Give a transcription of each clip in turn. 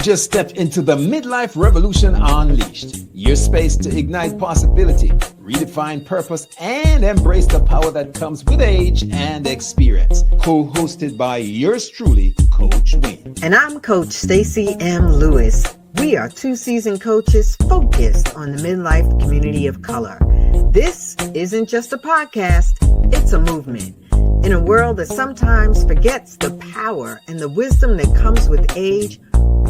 just stepped into the Midlife Revolution Unleashed, your space to ignite possibility, redefine purpose, and embrace the power that comes with age and experience. Co-hosted by yours truly, Coach Wayne. And I'm Coach Stacy M. Lewis. We are two seasoned coaches focused on the midlife community of color. This isn't just a podcast, it's a movement. In a world that sometimes forgets the power and the wisdom that comes with age,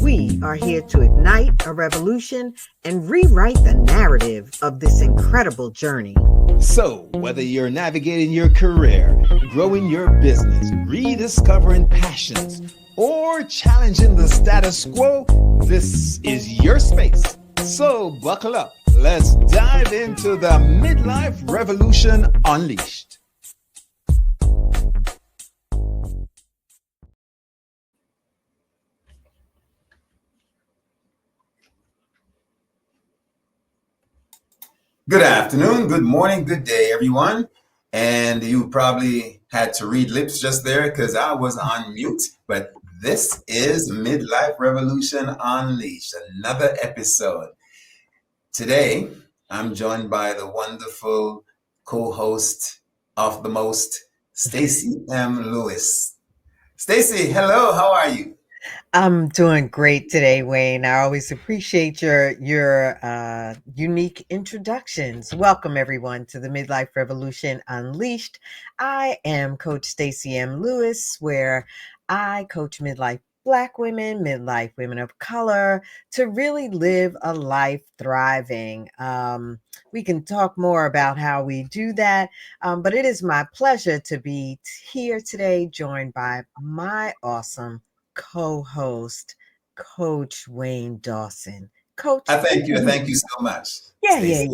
we are here to ignite a revolution and rewrite the narrative of this incredible journey. So, whether you're navigating your career, growing your business, rediscovering passions, or challenging the status quo, this is your space. So, buckle up. Let's dive into the Midlife Revolution Unleashed. Good afternoon, good morning, good day, everyone. And you probably had to read lips just there because I was on mute. But this is Midlife Revolution Unleashed, another episode. Today, I'm joined by the wonderful co-host of the most, Stacy M. Lewis. Stacy, hello, how are you? I'm doing great today, Wayne. I always appreciate your unique introductions. Welcome, everyone, to the Midlife Revolution Unleashed. I am Coach Stacy M. Lewis, where I coach midlife Black women, midlife women of color, to really live a life thriving. We can talk more about how we do that, but it is my pleasure to be here today, joined by my awesome co-host, Coach Wayne Dawson. Coach, I thank you. Thank you so much. Yeah.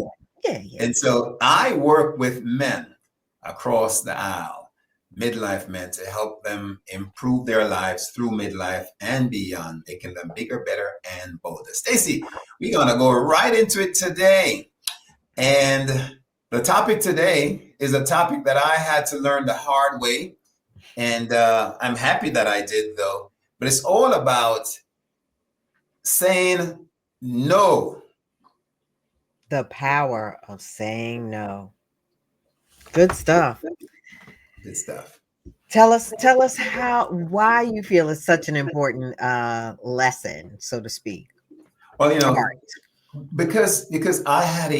And so I work with men across the aisle, midlife men, to help them improve their lives through midlife and beyond, making them bigger, better, and bolder. Stacy, we're going to go right into it today. And the topic today is a topic that I had to learn the hard way. And I'm happy that I did, though. But it's all about saying no. The power of saying no. Good stuff. Good stuff. Tell us why you feel it's such an important lesson, so to speak. Well, because I had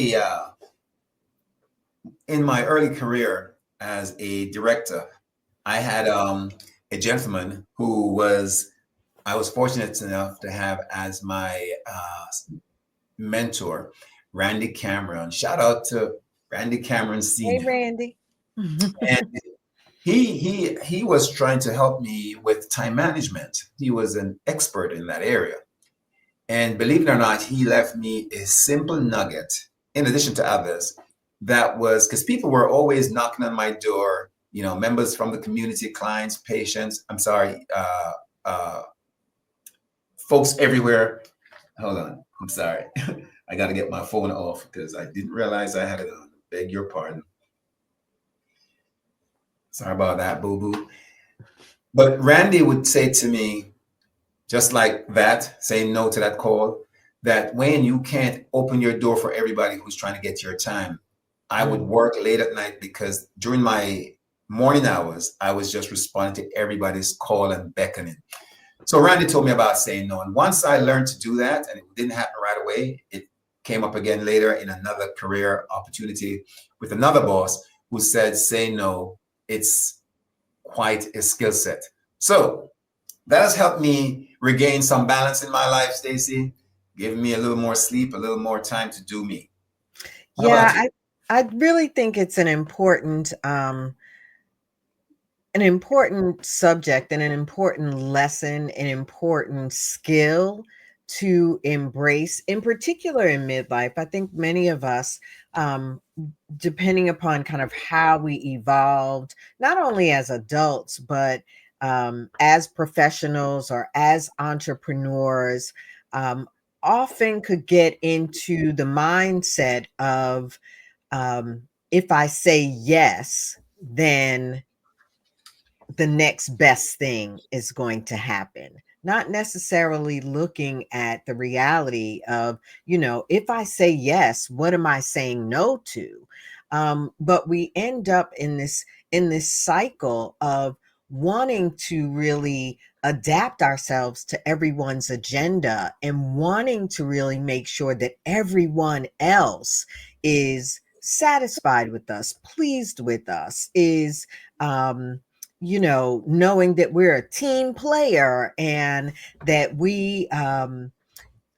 in my early career as a director, I had a gentleman who I was fortunate enough to have as my mentor, Randy Cameron. Shout out to Randy Cameron Sr. Hey, Randy. And he was trying to help me with time management. He was an expert in that area. And believe it or not, he left me a simple nugget, in addition to others, that was because people were always knocking on my door, members from the community, clients, patients, folks everywhere. Hold on, I'm sorry. I got to get my phone off because I didn't realize I had it on. Beg your pardon. Sorry about that, boo-boo. But Randy would say to me, just like that, saying no to that call, that Wayne, you can't open your door for everybody who's trying to get your time. I would work late at night because during my morning hours, I was just responding to everybody's call and beckoning. So Randy told me about saying no. And once I learned to do that, and it didn't happen right away, it came up again later in another career opportunity with another boss who said, say no, it's quite a skill set. So that has helped me regain some balance in my life, Stacy, giving me a little more sleep, a little more time to do me. I really think it's an important subject and an important lesson, an important skill to embrace, in particular in midlife. I think many of us, depending upon kind of how we evolved, not only as adults, but as professionals or as entrepreneurs, often could get into the mindset of, if I say yes, then the next best thing is going to happen, not necessarily looking at the reality of, if I say yes, what am I saying no to? But we end up in this cycle of wanting to really adapt ourselves to everyone's agenda and wanting to really make sure that everyone else is satisfied with us, pleased with us, is knowing that we're a team player and that we,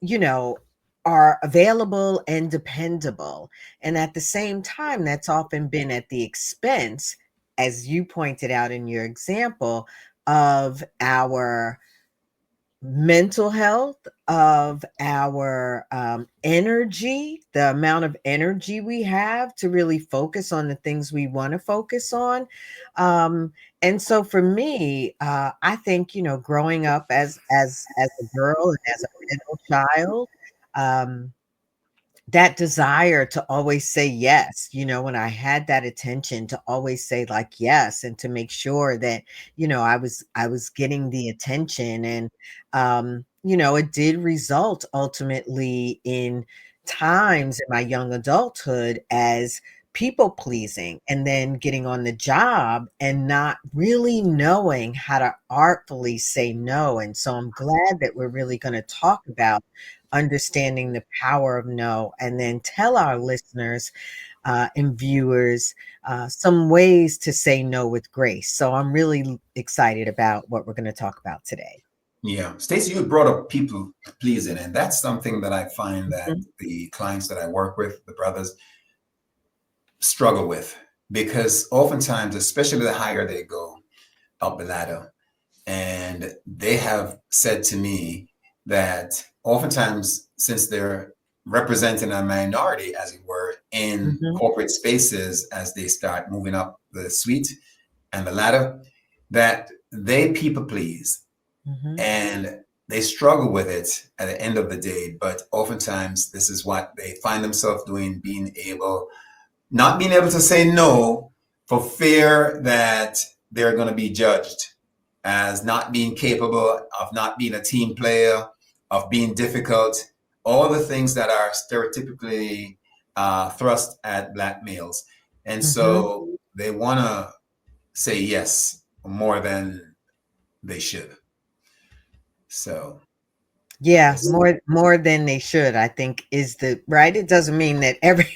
you know, are available and dependable. And at the same time, that's often been at the expense, as you pointed out in your example, of our mental health, of our energy, the amount of energy we have to really focus on the things we want to focus on. And so for me, I think, growing up as a girl and as a middle child, um, that desire to always say yes, when I had that attention to always say like yes and to make sure that, I was getting the attention. And it did result ultimately in times in my young adulthood as people pleasing and then getting on the job and not really knowing how to artfully say no. And so I'm glad that we're really going to talk about understanding the power of no, and then tell our listeners and viewers some ways to say no with grace. So I'm really excited about what we're going to talk about today. Yeah. Stacey, you brought up people pleasing, and that's something that I find that Mhm, the clients that I work with, the brothers, struggle with because oftentimes, especially the higher they go up the ladder, and they have said to me that oftentimes, since they're representing a minority, as it were, in mhm, corporate spaces as they start moving up the suite and the ladder, that they people please mhm, and they struggle with it at the end of the day. But oftentimes, this is what they find themselves doing, not being able to say no for fear that they're going to be judged as not being capable, of not being a team player, of being difficult, all the things that are stereotypically thrust at Black males. And mhm. so they want to say yes more than they should. So Yeah, it's, more than they should, I think, is the right. It doesn't mean that every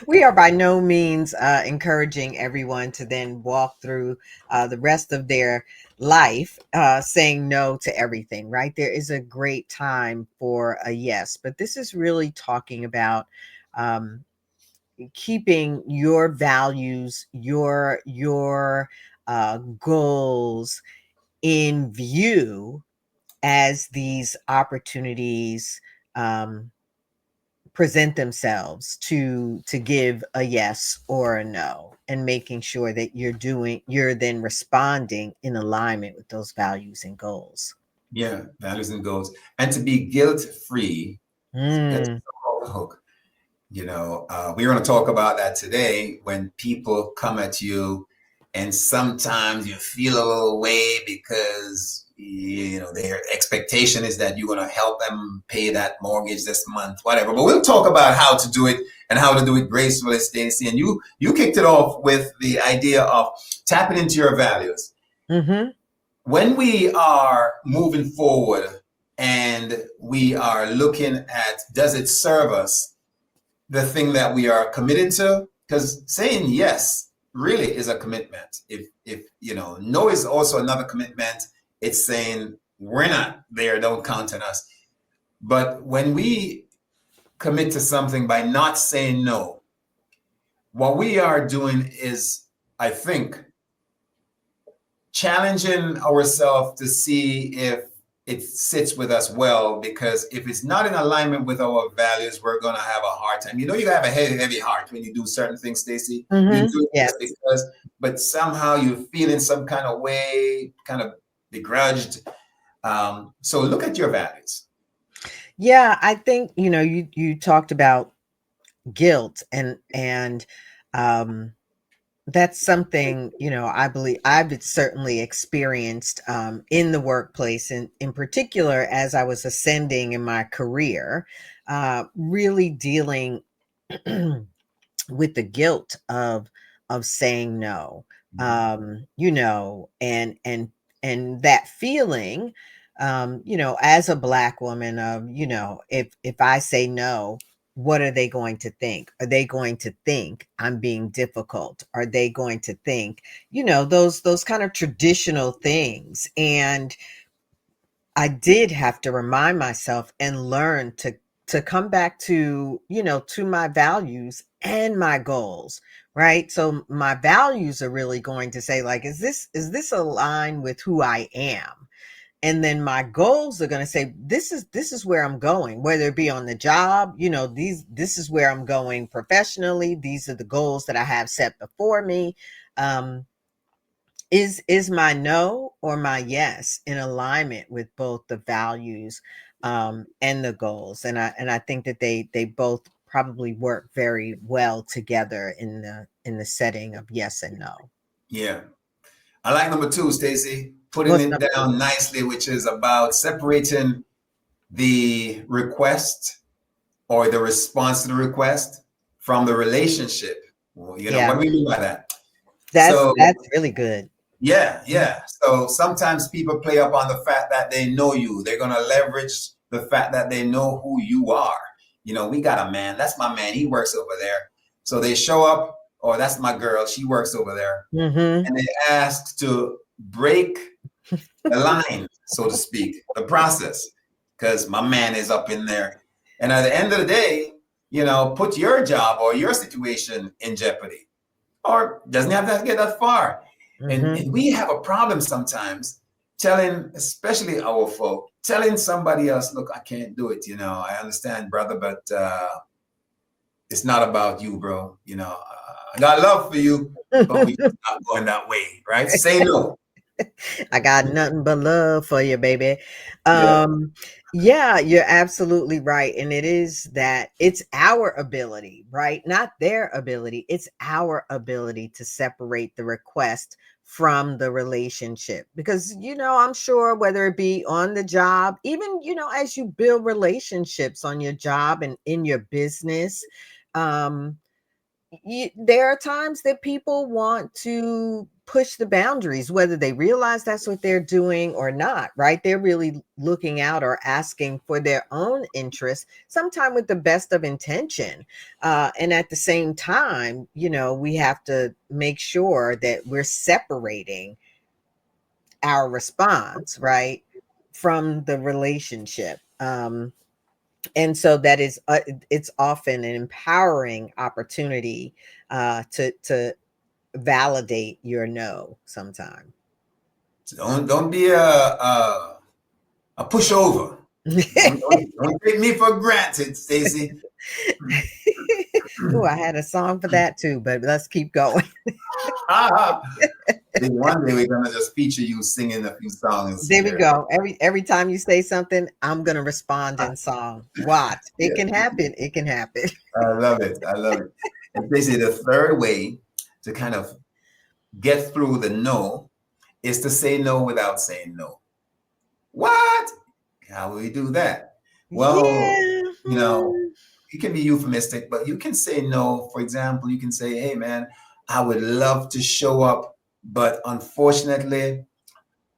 we are by no means encouraging everyone to then walk through the rest of their life saying no to everything, right? There is a great time for a yes, but this is really talking about um, keeping your values, your goals in view as these opportunities um, present themselves to give a yes or a no, and making sure that you're then responding in alignment with those values and goals. yeah, values and goals. And to be guilt free, it's Mm, a hook. We're going to talk about that today when people come at you and sometimes you feel a little way because their expectation is that you're going to help them pay that mortgage this month, whatever. But we'll talk about how to do it and how to do it gracefully, Stacey. And you kicked it off with the idea of tapping into your values. hmm When we are moving forward and we are looking at, does it serve us, the thing that we are committed to? Because saying yes really is a commitment. If no is also another commitment. It's saying we're not there, don't count on us. But when we commit to something by not saying no, what we are doing is, I think, challenging ourselves to see if it sits with us well, because if it's not in alignment with our values, we're going to have a hard time. You have a heavy heart when you do certain things, Stacy. You do it Yes. just because, but somehow you're feeling some kind of way, kind of begrudged. So look at your values. Yeah, I think you talked about guilt and um That's something, I believe I've certainly experienced in the workplace, and in particular as I was ascending in my career, really dealing with the guilt of saying no. And that feeling, as a Black woman, of, if I say no, what are they going to think? Are they going to think I'm being difficult? Are they going to think, those kind of traditional things? And I did have to remind myself and learn to come back to, to my values and my goals, right? So my values are really going to say, like, is this aligned with who I am? And then my goals are going to say, this is where I'm going, whether it be on the job, this is where I'm going professionally. These are the goals that I have set before me. Is my no or my yes in alignment with both the values, and the goals? And I think that they both probably work very well together in the setting of yes and no. Yeah. I like number two, Stacy, putting What's it number two? down nicely, which is about separating the request or the response to the request from the relationship. Well, what Yeah, do we mean by that? that's So, that's really good. yeah, yeah. So sometimes people play up on the fact that they know you. They're going to leverage the fact that they know who you are. We got a man. That's my man. He works over there. So they show up, or that's my girl. She works over there. Mm-hmm. And they ask to break the line, so to speak, the process, because my man is up in there. And at the end of the day, put your job or your situation in jeopardy, or doesn't have to get that far. And, Mm-hmm. and we have a problem sometimes telling, especially our folk, telling somebody else, look, I can't do it. I understand, brother, but it's not about you, bro. I got love for you, but we just not going that way, right? Say no. I got nothing but love for you, baby. Yeah. Yeah, you're absolutely right. And it is that it's our ability, right? Not their ability. It's our ability to separate the request from the relationship. Because, I'm sure whether it be on the job, even, as you build relationships on your job and in your business, um, there are times that people want to push the boundaries, whether they realize that's what they're doing or not, right? They're really looking out or asking for their own interests, sometimes with the best of intention. And at the same time, we have to make sure that we're separating our response, right, from the relationship. And so that is it's often an empowering opportunity to validate your no sometime. Don't be a pushover. Don't take me for granted, Stacy. Oh, I had a song for that too, but let's keep going. Maybe one day we're gonna just feature you singing a few songs There we here. go. Every time you say something, I'm gonna respond in song. Watch. It Yeah, can happen. It can happen. I love it. I love it. And Stacy, the third way to kind of get through the no is to say no without saying no. What? How will we do that? Well, Yeah. you know, it can be euphemistic, but you can say no. For example, you can say, hey, man, I would love to show up, but unfortunately,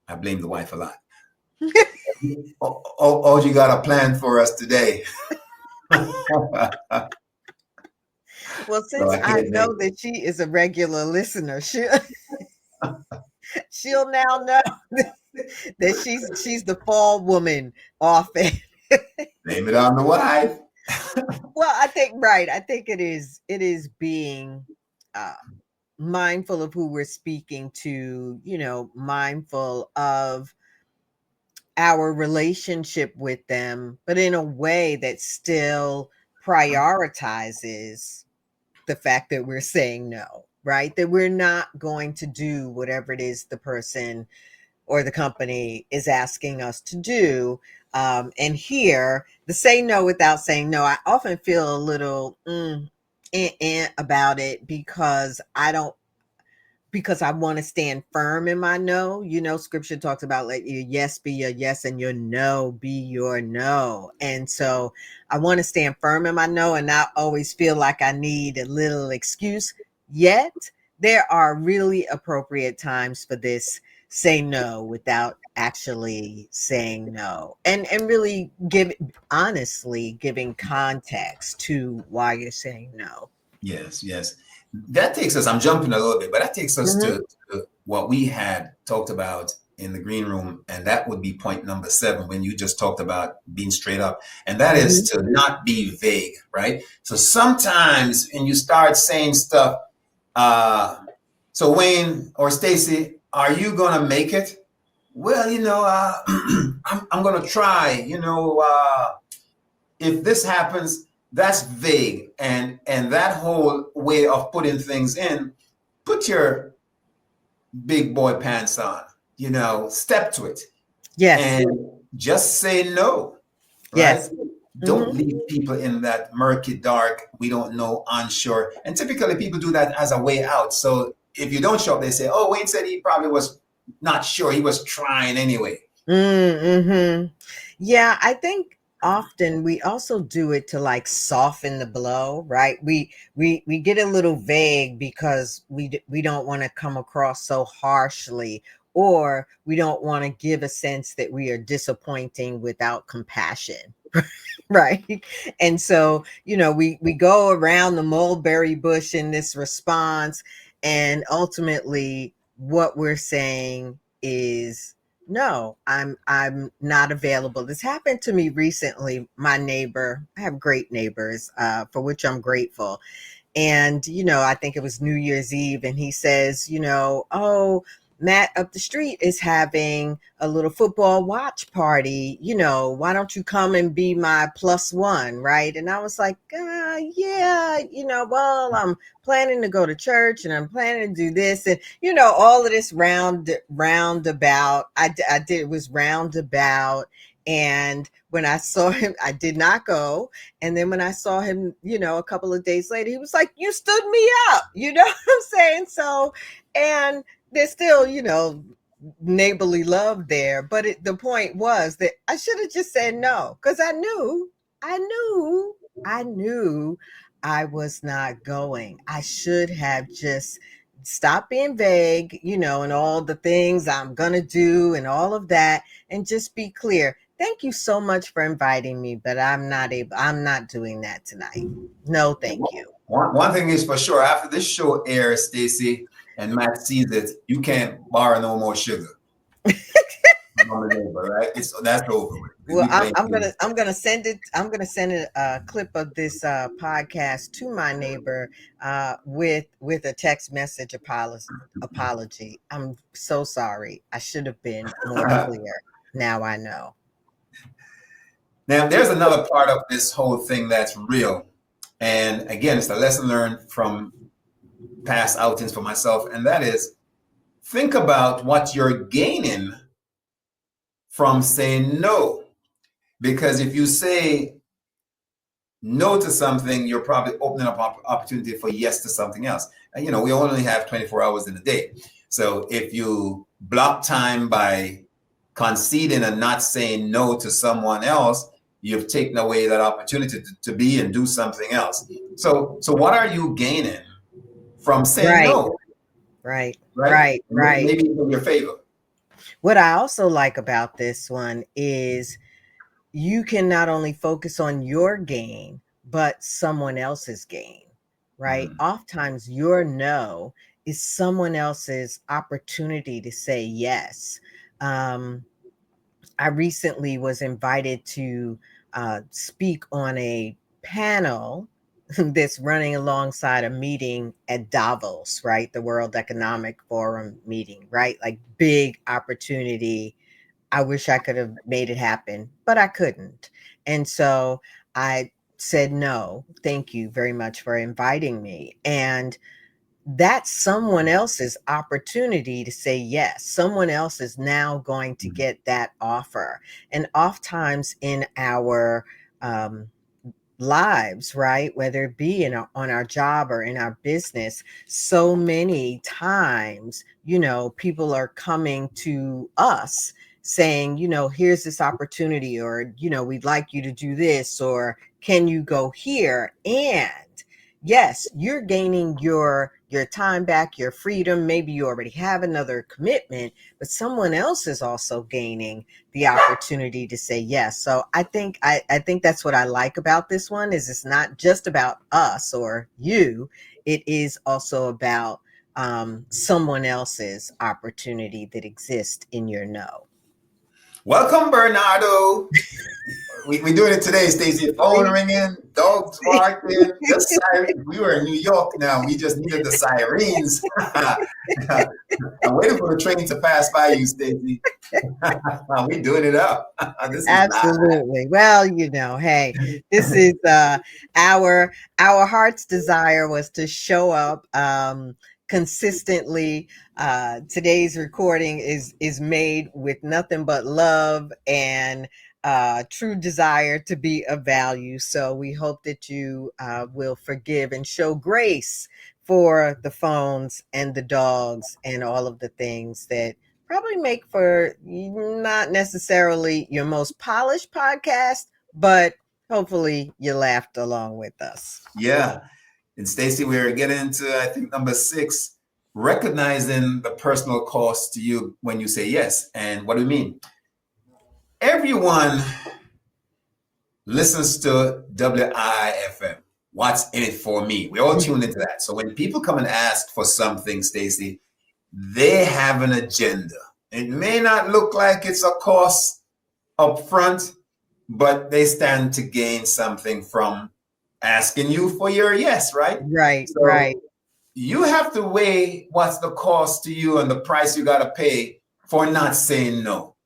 I blame the wife a lot. Oh, you got a plan for us today. So Well, since I I can't make know that she is a regular listener, she'll now know that she's the fall woman often. blame it on the wife. Well, I think right. I think it is being uh mindful of who we're speaking to, mindful of our relationship with them, but in a way that still prioritizes the fact that we're saying no, right? That we're not going to do whatever it is the person or the company is asking us to do. And here, the say no without saying no, I often feel a little about it because I don't. because I want to stand firm in my no. Scripture talks about let your yes be your yes and your no be your no. And so I want to stand firm in my no and not always feel like I need a little excuse. Yet there are really appropriate times for this. Say no without actually saying no, and really honestly giving context to why you're saying no. Yes, yes. That takes us, I'm jumping a little bit, but that takes us Mm-hmm. to what we had talked about in the green room. And that would be point number 7 when you just talked about being straight up. And that is Mm-hmm. to not be vague, right? So sometimes when you start saying stuff, uh, so Wayne or Stacy, are you going to make it? Well, I'm going to try, if this happens, that's vague, and that whole way of putting things in, put your big boy pants on, step to it, Yes. and just say no, right? Yes. Don't Mm-hmm. leave people in that murky dark, we don't know, unsure. And typically people do that as a way out. So if you don't show up, they say, oh, Wayne said he probably was not sure, he was trying anyway. Mm-hmm. Yeah, I think often we also do it to like soften the blow, right? We get a little vague because we don't want to come across so harshly, or we don't want to give a sense that we are disappointing without compassion. Right. And so, we go around the mulberry bush in this response, and ultimately what we're saying is no, I'm not available. This happened to me recently. My neighbor, I have great neighbors, for which I'm grateful. And, I think it was New Year's Eve, and he says, oh, Matt up the street is having a little football watch party. Why don't you come and be my plus one? Right. And I was like, yeah, well, I'm planning to go to church and I'm planning to do this. And, all of this roundabout. I did, it was roundabout. And when I saw him, I did not go. And then when I saw him, a couple of days later, he was like, you stood me up. You know what I'm saying? So, and there's still, neighborly love there. But the point was that I should have just said no, because I knew, I knew I was not going. I should have just stopped being vague, and all the things I'm going to do and all of that, and just be clear. Thank you so much for inviting me, but I'm not doing that tonight. No, thank you. One thing is for sure, after this show airs, Stacy, and Matt sees it, you can't borrow no more sugar from the neighbor, right? That's over with. Well, We blame you. I'm gonna send it. I'm gonna send a clip of this podcast to my neighbor, with a text message apology. I'm so sorry. I should have been more clear. Now I know. Now, there's another part of this whole thing that's real. And again, it's a lesson learned from past outings for myself. And that is, think about what you're gaining from saying no. Because if you say no to something, you're probably opening up opportunity for yes to something else. And, we only have 24 hours in a day. So if you block time by conceding and not saying no to someone else, you've taken away that opportunity to be and do something else. So what are you gaining from saying Right, no, right, right? right, right. Maybe in your favor. What I also like about this one is you can not only focus on your gain, but someone else's gain, right? Mm. Oftentimes, your no is someone else's opportunity to say yes. Um, I recently was invited to speak on a panel that's running alongside a meeting at Davos, right? The World Economic Forum meeting, right? Like big opportunity. I wish I could have made it happen, but I couldn't. And so I said, no, thank you very much for inviting me. And that's someone else's opportunity to say yes. Someone else is now going to get that offer. And oftentimes in our um, lives, right? Whether it be on our job or in our business, so many times, people are coming to us saying, here's this opportunity, or, we'd like you to do this, or can you go here? And yes, you're gaining your time back, your freedom. Maybe you already have another commitment, but someone else is also gaining the opportunity to say yes. So I think that's what I like about this one, is it's not just about us or you. It is also about someone else's opportunity that exists in your no. Welcome, Bernardo. We doing it today, Stacy. Phone See? ringing, dogs barking. Just siren. We were in New York now. We just needed the sirens. I'm waiting for the train to pass by you, Stacy. We doing it up. This is live. Absolutely. Well, hey, this is our heart's desire was to show up consistently. Today's recording is made with nothing but love and true desire to be of value. So we hope that you will forgive and show grace for the phones and the dogs and all of the things that probably make for not necessarily your most polished podcast, but hopefully you laughed along with us. Yeah. And Stacy, we're getting into, I think, number 6, recognizing the personal cost to you when you say yes. And what do we mean? Everyone listens to WIFM. What's in it for me? We all tune into that. So when people come and ask for something, Stacy, they have an agenda. It may not look like it's a cost up front, but they stand to gain something from asking you for your yes, right? Right, right. So you have to weigh what's the cost to you and the price you got to pay for not saying no.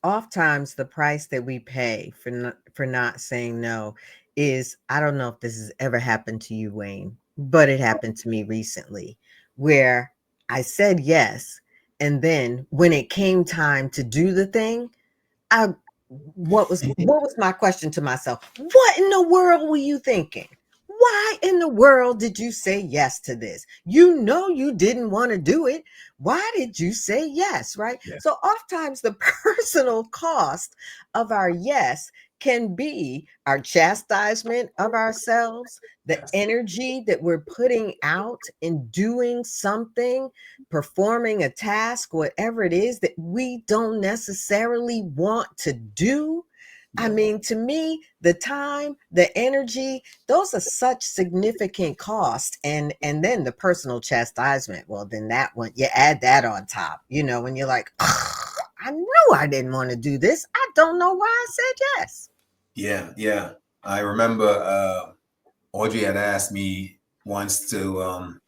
Oftentimes the price that we pay for not saying no is, I don't know if this has ever happened to you, Wayne, but it happened to me recently, where I said yes, and then when it came time to do the thing, I what was my question to myself? What in the world were you thinking? Why in the world did you say yes to this? You know you didn't want to do it. Why did you say yes, right? Yeah. So oftentimes the personal cost of our yes can be our chastisement of ourselves, the energy that we're putting out in doing something, performing a task, whatever it is that we don't necessarily want to do. I mean, to me, the time, the energy, those are such significant costs. And then the personal chastisement, well, then that one, you add that on top, when you're like, I knew I didn't want to do this. I don't know why I said yes. Yeah, yeah. I remember Audrey had asked me once to,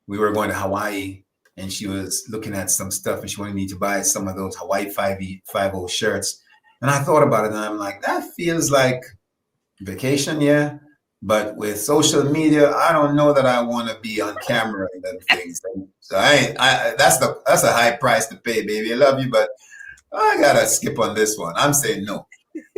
we were going to Hawaii and she was looking at some stuff and she wanted me to buy some of those Hawaii 50 shirts. And I thought about it and I'm like, that feels like vacation, yeah. But with social media, I don't know that I want to be on camera and them things. So that's a high price to pay, baby. I love you, but I gotta skip on this one. I'm saying no.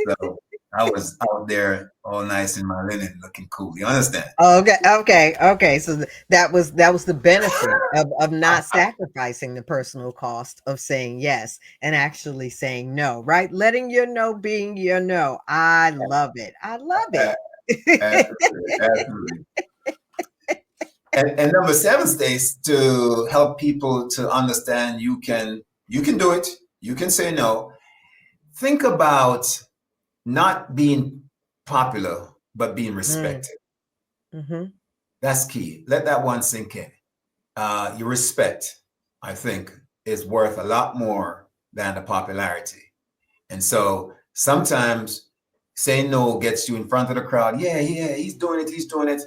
So I was out there all nice in my linen, looking cool. You understand? Okay, okay, okay. So that was the benefit of not sacrificing the personal cost of saying yes and actually saying no, right? Letting your no being your no. I love it. I love Uh, it. Absolutely, absolutely. And number 7 stays to help people to understand you can do it. You can say no. Think about not being popular, but being Mm, respected. mm-hmm. That's key. Let that one sink in. Your respect, I think, is worth a lot more than the popularity. And so sometimes saying no gets you in front of the crowd. Yeah, yeah, he's doing it, he's doing it.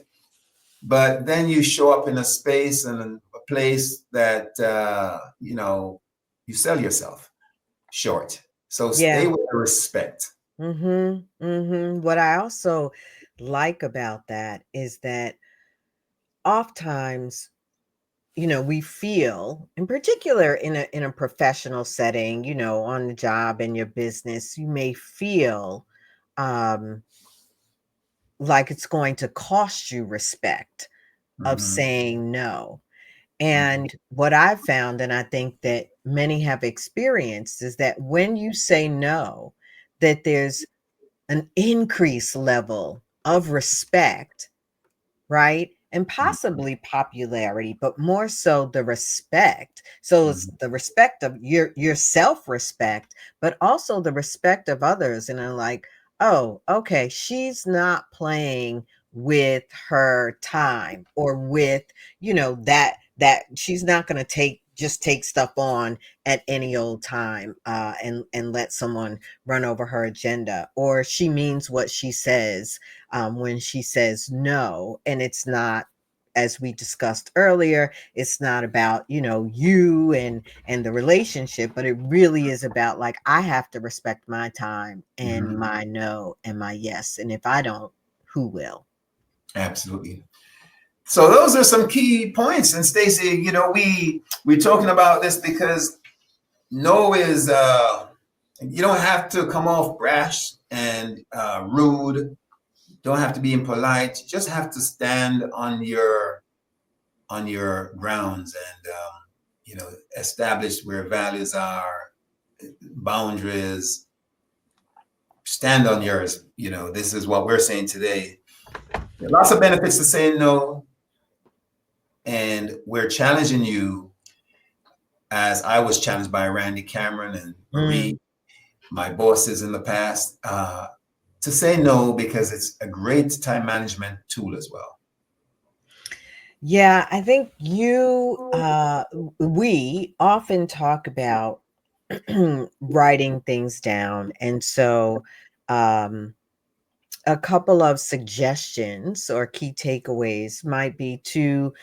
But then you show up in a space and a place that, you sell yourself short. So stay Yeah. with the respect. Mm-hmm. Mm-hmm. What I also like about that is that oftentimes, we feel, in particular in a professional setting, on the job in your business, you may feel um like it's going to cost you respect of Mhm. saying no. Mhm. And what I've found, and I think that many have experienced, is that when you say no, that there's an increased level of respect, right? And Mhm. possibly popularity, but more so the respect. So it's Mhm. the respect of your self-respect, but also the respect of others. And I'm like, oh, okay, she's not playing with her time or with, that she's not gonna take stuff on at any old time and let someone run over her agenda, or she means what she says when she says no. And it's not, as we discussed earlier, it's not about, you and the relationship, but it really is about, like, I have to respect my time and Mhm. my no and my yes. And if I don't, who will? Absolutely. So those are some key points. And Stacy, we're talking about this because no is you don't have to come off brash and rude. Don't have to be impolite. You just have to stand on your grounds and establish where values are, boundaries. Stand on yours. This is what we're saying today. There are lots of benefits to saying no, and we're challenging you, as I was challenged by Randy Cameron and Mm. Marie, my bosses in the past, to say no because it's a great time management tool as well. Yeah, I think we often talk about writing things down. And so, um, a couple of suggestions or key takeaways might be to,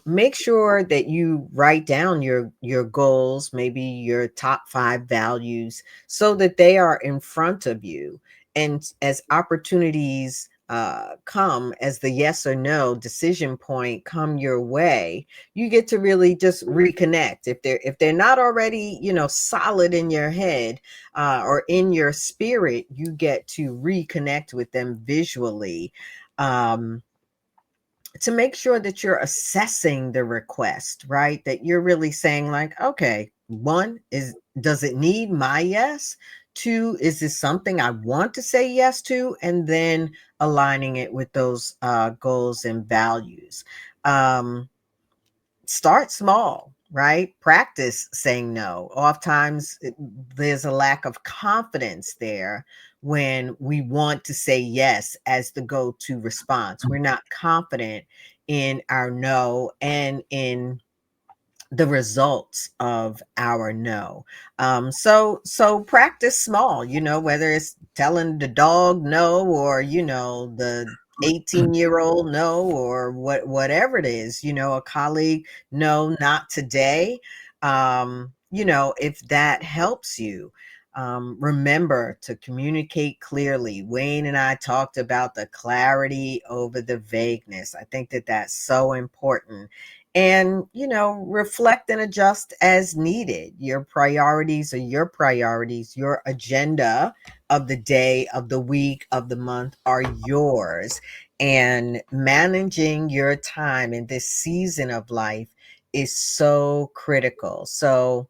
make sure that you write down your goals, maybe your top 5 values, so that they are in front of you. And as opportunities come, as the yes or no decision point come your way, you get to really just reconnect. If they're not already, solid in your head, or in your spirit, you get to reconnect with them visually, um, to make sure that you're assessing the request, right? That you're really saying, like, okay, one is, does it need my yes? Two, is this something I want to say yes to? And then aligning it with those goals and values. Um, Start small, right? Practice saying no. Oftentimes, there's a lack of confidence there when we want to say yes as the go to response. We're not confident in our no and in the results of our no. So practice small, whether it's telling the dog no, or the 18-year-old no, or whatever it is, a colleague, no, not today. If that helps you, remember to communicate clearly. Wayne and I talked about the clarity over the vagueness. I think that that's so important. And reflect and adjust as needed. Your priorities are your priorities. Your agenda of the day, of the week, of the month are yours. And managing your time in this season of life is so critical. So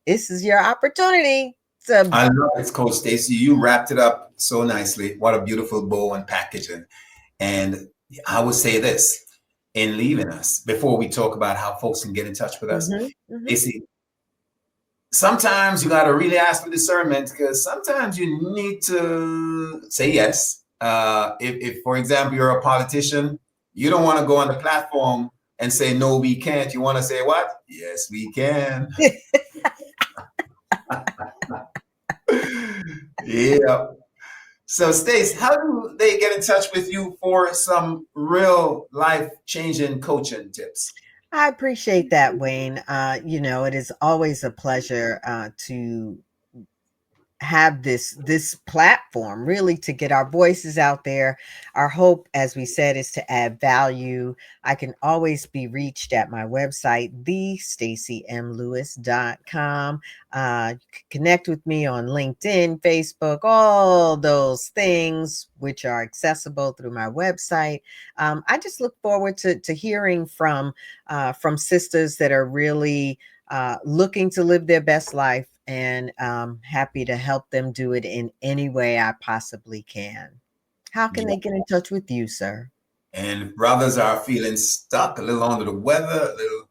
this is your opportunity to. I love it, Coach Stacy. You wrapped it up so nicely. What a beautiful bow and packaging. And I would say this in leaving us, before we talk about how folks can get in touch with us, Mhm, mhm. Stacy, sometimes you got to really ask for discernment, because sometimes you need to say yes. If, for example, you're a politician, you don't want to go on the platform and say, no, we can't. You want to say what? Yes, we can. Yeah. So, Stace, how do they get in touch with you for some real life changing coaching tips? I appreciate that, Wayne. It is always a pleasure to have this platform really to get our voices out there. Our hope, as we said, is to add value. I can always be reached at my website, thestacymlewis.com. You can connect with me on LinkedIn, Facebook, all those things which are accessible through my website. I just look forward to hearing from sisters that are really looking to live their best life, and happy to help them do it in any way I possibly can. How can Yeah. they get in touch with you, sir? And brothers are feeling stuck, a little under the weather, a little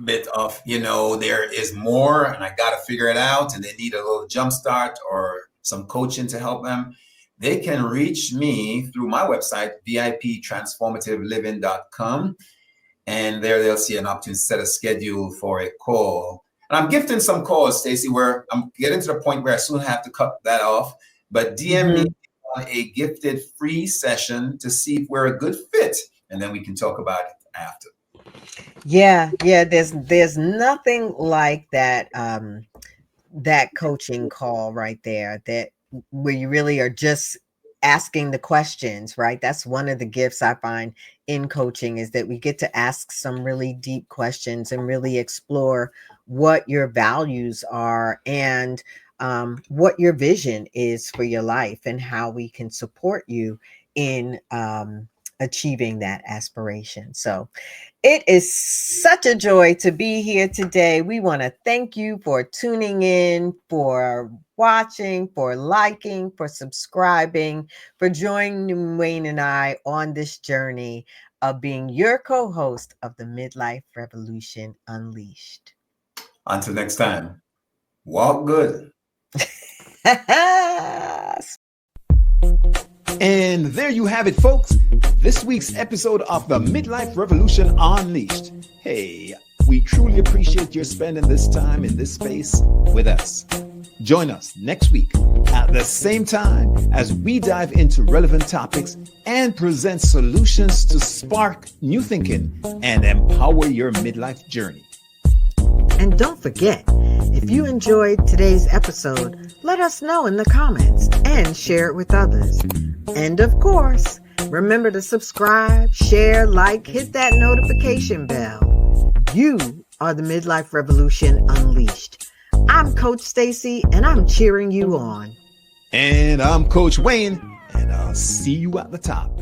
bit of, there is more and I got to figure it out, and they need a little jump start or some coaching to help them. They can reach me through my website, viptransformativeliving.com. And there they'll see an option to set a schedule for a call. And I'm gifting some calls, Stacy, where I'm getting to the point where I soon have to cut that off. But DM me on a gifted free session to see if we're a good fit. And then we can talk about it after. Yeah. There's nothing like that that coaching call right there, that where you really are just asking the questions, right? That's one of the gifts I find in coaching, is that we get to ask some really deep questions and really explore what your values are, and what your vision is for your life, and how we can support you in achieving that aspiration. So it is such a joy to be here today. We want to thank you for tuning in, for watching, for liking, for subscribing, for joining Wayne and I on this journey of being your co-host of the Midlife Revolution Unleashed. Until next time, walk good. And there you have it, folks. This week's episode of the Midlife Revolution Unleashed. Hey, we truly appreciate your spending this time in this space with us. Join us next week at the same time as we dive into relevant topics and present solutions to spark new thinking and empower your midlife journey. And don't forget, if you enjoyed today's episode, let us know in the comments and share it with others. And of course, remember to subscribe, share, like, hit that notification bell. You are the Midlife Revolution Unleashed. I'm Coach Stacy, and I'm cheering you on. And I'm Coach Wayne, and I'll see you at the top.